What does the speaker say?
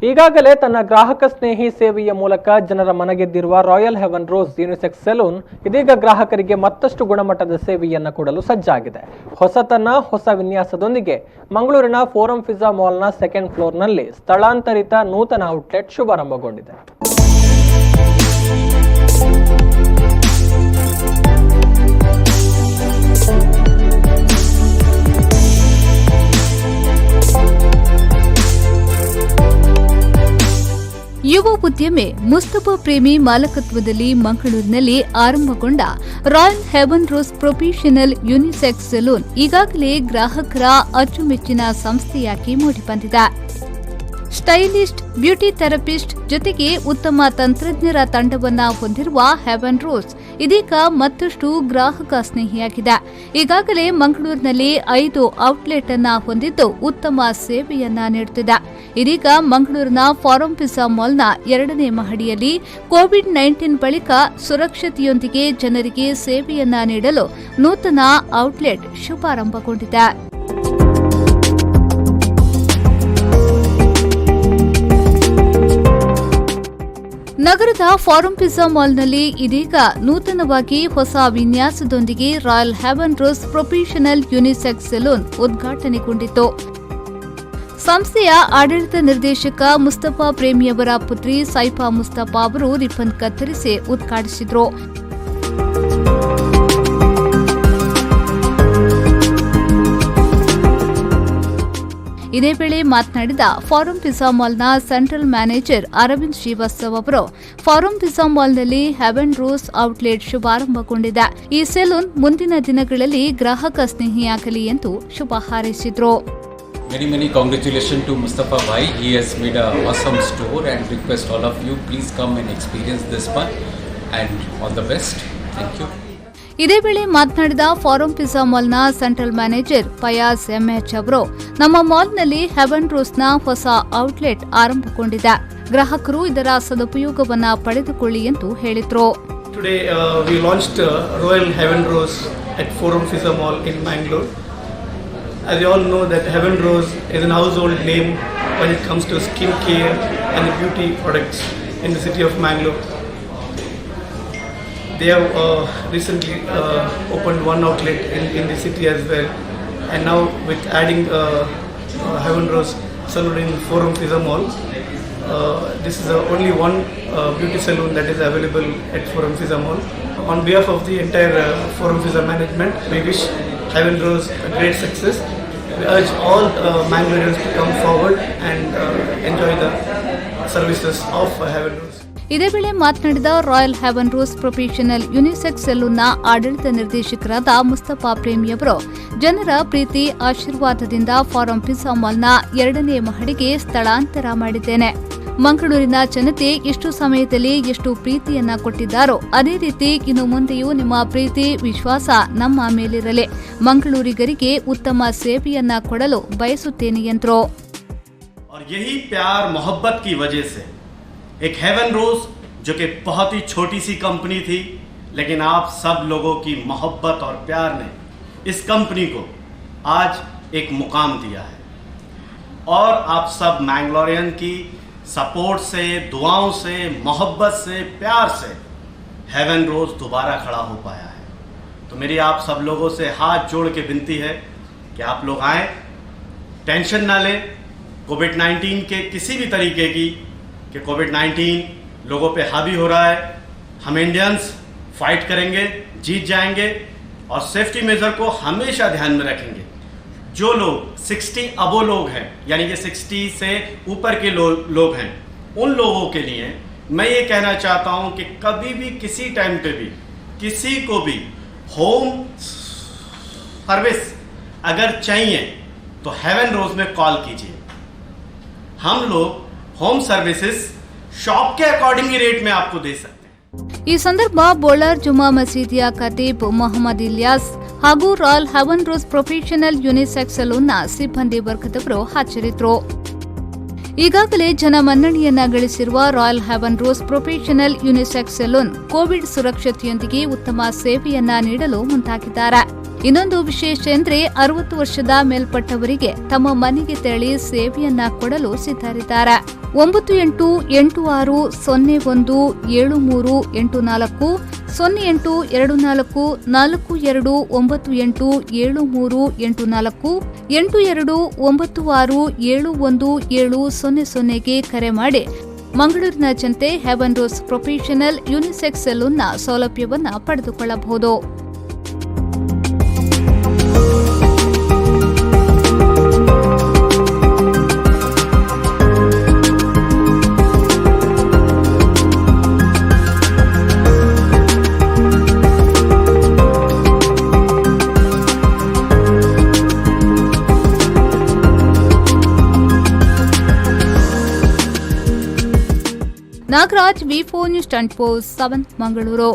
ಈಗಾಗಲೇ ತನ್ನ ಗ್ರಾಹಕ ಸ್ನೇಹಿ ಸೇವೆಯ ಮೂಲಕ ಜನರ ಮನಗೆದ್ದಿರುವ Royal haven Rose unisex salon ಇದೀಗ ಗ್ರಾಹಕರಿಗೆ ಮತ್ತಷ್ಟು ಗುಣಮಟ್ಟದ ಸೇವೆಯನ್ನು ಕೊಡಲು ಸಜ್ಜಾಗಿದೆ. ಹೊಸ ವಿನ್ಯಾಸದೊಂದಿಗೆ ಮಂಗಳೂರಿನ ಫೋರಂ ಪಿಜ್ಜಾ ಮಾಲ್ನ ಸೆಕೆಂಡ್ ಫ್ಲೋರ್ನಲ್ಲಿ ಸ್ಥಳಾಂತರಿತ ನೂತನ ಔಟ್ಲೆಟ್ ಶುಭಾರಂಭಗೊಂಡಿದೆ. ಯುವ ಉದ್ಯಮಿ ಮುಸ್ತಫಾ ಪ್ರೇಮಿ ಮಾಲಕತ್ವದಲ್ಲಿ ಮಂಗಳೂರಿನಲ್ಲಿ ಆರಂಭಗೊಂಡ royal haven rose professional unisex salon ಈಗಾಗಲೇ ಗ್ರಾಹಕರ ಅಚ್ಚುಮೆಚ್ಚಿನ ಸಂಸ್ಥೆಯಾಗಿ ಮೂಡಿಬಂದಿದೆ. ಸ್ಟೈಲಿಸ್ಟ್, ಬ್ಯೂಟಿ ಥೆರಪಿಸ್ಟ್ ಜೊತೆಗೆ ಉತ್ತಮ ತಂತ್ರಜ್ಞರ ತಂಡವನ್ನ ಹೊಂದಿರುವ ಹೆವನ್ ರೋಸ್ ಇದೀಗ ಮತ್ತಷ್ಟು ಗ್ರಾಹಕ ಸ್ನೇಹಿಯಾಗಿದೆ. ಈಗಾಗಲೇ ಮಂಗಳೂರಿನಲ್ಲಿ 5 ಔಟ್ಲೆಟ್ ಅನ್ನ ಹೊಂದಿದ್ದು ಉತ್ತಮ ಸೇವೆಯನ್ನ ನೀಡುತ್ತಿದೆ. ಇದೀಗ ಮಂಗಳೂರಿನ ಫಾರಂ ಪಿಜ್ಜಾ ಮಾಲ್ನ 2ನೇ ಮಹಡಿಯಲ್ಲಿ ಕೋವಿಡ್-19 ಬಳಿಕ ಸುರಕ್ಷತೆಯೊಂದಿಗೆ ಜನರಿಗೆ ಸೇವೆಯನ್ನ ನೀಡಲು ನೂತನ ಔಟ್ಲೆಟ್ ಶುಭಾರಂಭಗೊಂಡಿದೆ. ನಗರದ ಫಾರಂ ಪಿಜ್ಜಾ ಮಾಲ್ನಲ್ಲಿ ಇದೀಗ ನೂತನವಾಗಿ ಹೊಸ ವಿನ್ಯಾಸದೊಂದಿಗೆ Royal haven rose professional unisex salon ಉದ್ಘಾಟನೆಗೊಂಡಿತು. ಸಂಸ್ಥೆಯ ಆಡಳಿತ ನಿರ್ದೇಶಕ ಮುಸ್ತಫಾ ಪ್ರೇಮಿಯವರ ಪುತ್ರಿ ಸೈಫಾ ಮುಸ್ತಫಾ ಅವರು ರಿಬ್ಬನ್ ಕತ್ತರಿಸಿ ಉದ್ಘಾಟಿಸಿದರು. ಇದೇ ವೇಳೆ ಮಾತನಾಡಿದ ಫಾರಂ ಪಿಜ್ಜಾ ಮಾಲ್ನ ಸೆಂಟ್ರಲ್ ಮ್ಯಾನೇಜರ್ ಅರವಿಂದ್ ಶ್ರೀವಾಸ್ತವ್ ಅವರು, ಫಾರಂ ಪಿಜ್ಜಾ ಮಾಲ್ನಲ್ಲಿ ಹೆವನ್ ರೋಸ್ ಔಟ್ಲೆಟ್ ಶುಭಾರಂಭಗೊಂಡಿದೆ. ಈ ಸೆಲೂನ್ ಮುಂದಿನ ದಿನಗಳಲ್ಲಿ ಗ್ರಾಹಕ ಸ್ನೇಹಿಯಾಗಲಿ ಎಂದು ಶುಭ ಹಾರೈಸಿದರು. Many congratulations to Mustafa Bhai. He has made an awesome store and request all of you please come and experience this one and all the best. Thank you. ಇದೇ ವೇಳೆ ಮಾತನಾಡಿದ ಫಾರಂ ಪಿಜ್ಜಾ ಮಾಲ್ನ ಸೆಂಟ್ರಲ್ ಮ್ಯಾನೇಜರ್ ಫಯಾಜ್ ಎಂಎಚ್ ಅವರು, ನಮ್ಮ ಮಾಲ್ನಲ್ಲಿ haven ರೋಸ್ನ ಹೊಸ outlet ಆರಂಭಗೊಂಡಿದೆ. ಗ್ರಾಹಕರು ಇದರ ಸದುಪಯೋಗವನ್ನು ಪಡೆದುಕೊಳ್ಳಿ ಎಂದು ಹೇಳಿದರು. Today we launched Royal Heaven Rose at Forum Pizza Mall in Mangalore. As you all know that Heaven Rose is a household name when it comes to skin care and beauty products in the city of Mangalore. They have recently opened one outlet in the city as well, and now with adding Heaven Rose salon in Forum Pizza Mall, this is only one beauty salon that is available at Forum Pizza Mall. On behalf of the entire Forum Pizza management, we wish Heaven Rose a great success. We urge all Mangaloreans to come forward and enjoy the services of Heaven Rose. ಇದೇ ವೇಳೆ ಮಾತನಾಡಿದ Royal haven rose professional unisex ಸೆಲೂನ್ನ ಆಡಳಿತ ನಿರ್ದೇಶಕರಾದ ಮುಸ್ತಫಾ ಪ್ರೇಮಿಯವರು, ಜನರ ಪ್ರೀತಿ ಆಶೀರ್ವಾದದಿಂದ form Fiza ಮಾಲ್ನ 2ನೇ ಮಹಡಿಗೆ ಸ್ಥಳಾಂತರ ಮಾಡಿದ್ದೇನೆ. ಮಂಗಳೂರಿನ ಜನತೆ ಎಷ್ಟು ಸಮಯದಲ್ಲಿ ಎಷ್ಟು ಪ್ರೀತಿಯನ್ನ ಕೊಟ್ಟಿದ್ದಾರೋ ಅದೇ ರೀತಿ ಇನ್ನು ಮುಂದೆಯೂ ನಿಮ್ಮ ಪ್ರೀತಿ ವಿಶ್ವಾಸ ನಮ್ಮ ಮೇಲಿರಲಿ. ಮಂಗಳೂರಿಗರಿಗೆ ಉತ್ತಮ ಸೇವೆಯನ್ನ ಕೊಡಲು ಬಯಸುತ್ತೇನೆ ಎಂದರು. यही प्यार मोहब्बत की वजह से एक हेवन रोज जो कि बहुत ही छोटी सी कंपनी थी, लेकिन आप सब लोगों की मोहब्बत और प्यार ने इस कंपनी को आज एक मुकाम दिया है और आप सब मैंगलोरियन की सपोर्ट से, दुआओं से, मोहब्बत से, प्यार से हेवन रोज दोबारा खड़ा हो पाया है. तो मेरी आप सब लोगों से हाथ जोड़ के विनती है कि आप लोग आएँ, टेंशन ना लें कोविड-19 के किसी भी तरीके की, कि कोविड-19 लोगों पे हावी हो रहा है. हम इंडियंस फाइट करेंगे, जीत जाएंगे और सेफ्टी मेजर को हमेशा ध्यान में रखेंगे. जो लोग 60 अबो लोग हैं, यानी कि 60 से ऊपर के लोग हैं, उन लोगों के लिए मैं ये कहना चाहता हूँ कि कभी भी किसी टाइम पे भी किसी को भी होम सर्विस अगर चाहिए तो हेवन रोज में कॉल कीजिए. हम लोग होम सर्विसेज शॉप के अकॉर्डिंग ही रेट में आपको दे सकते हैं. ಈ ಸಂದರ್ಭ ಬೋಳಾರ್ ಜುಮಾ ಮಸೀದಿಯ ಖತೀಬ್ ಮೊಹಮ್ಮದ್ ಇಲ್ಯಾಸ್ ಹಾಗೂ Royal haven rose professional unisex ಸೆಲೂನ್ನ ಸಿಬ್ಬಂದಿ ವರ್ಗದವರು ಹಾಜರಿದ್ದರು. ಈಗಾಗಲೇ ಜನಮನ್ನಣೆಯನ್ನ ಗಳಿಸಿರುವ Royal haven rose professional unisex salon Covid ಸುರಕ್ಷತೆಯೊಂದಿಗೆ ಉತ್ತಮ ಸೇವೆಯನ್ನ ನೀಡಲು ಮುಂದಾಗಿದ್ದಾರೆ. ಇನ್ನೊಂದು ವಿಶೇಷ ಎಂದ್ರೆ 60 ವರ್ಷದ ಮೇಲ್ಪಟ್ಟವರಿಗೆ ತಮ್ಮ ಮನೆಗೆ ತೆರಳಿ ಸೇವೆಯನ್ನ ಕೊಡಲು ಸಿದ್ಧರಿದ್ದಾರೆ. 9824017384 082442987384 8296717000ಗೆ ಕರೆ ಮಾಡಿ ಮಂಗಳೂರಿನ ಜನತೆ ಹೆವನ್ ರೋಸ್ ಪ್ರೊಫೆಷನಲ್ ಯುನಿಸೆಕ್ಸ್ ಸಲೂನ್ನ ಸೌಲಭ್ಯವನ್ನ ಪಡೆದುಕೊಳ್ಳಬಹುದು. Nagaraj, V4 news 24/7 Mangaluru.